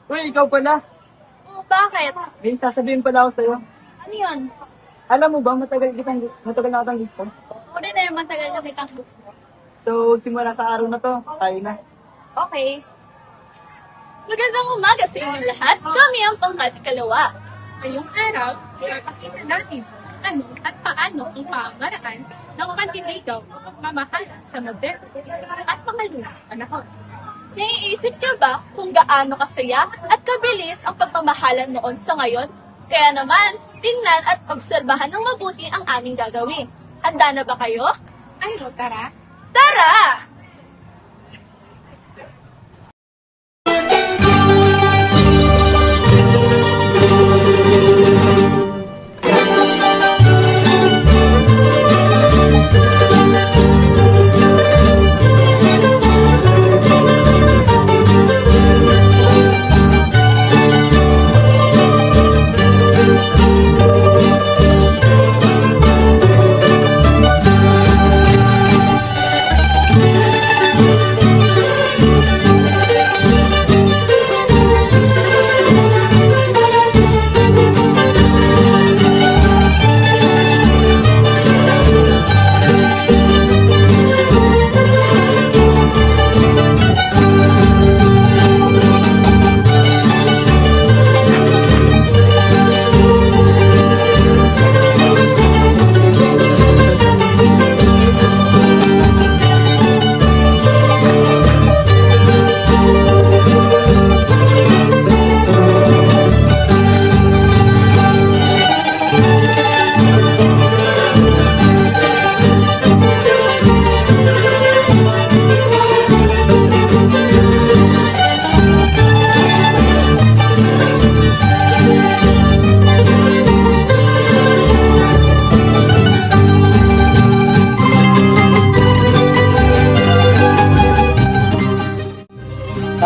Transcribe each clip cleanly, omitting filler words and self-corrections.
Uy, ikaw pala. Oh, bakit? May sasabihin pala ako sa'yo. Ano yun? Alam mo ba, matagal na kitang gusto. Ako din na yung matagal na kitang gusto. So, simula sa araw na to, tayo na. Okay. Magandang umaga sa inyo lahat. Kami ang pangkatikalawa. Ngayong araw, ipapakita natin ano at paano ang pamaraan ng pagdiligaw o pagmamahalan sa moderno at mga lumang panahon. Naiisip niyo ba kung gaano kasaya at kabilis ang pagmamahalan noon sa ngayon? Kaya naman, tingnan at obserbahan ng mabuti ang aming gagawin. Handa na ba kayo? Ano, tara? Tara!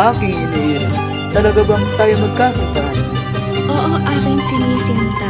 Aking iniira, talaga bang tayo magkasintahan? Oo, aking sinisinta.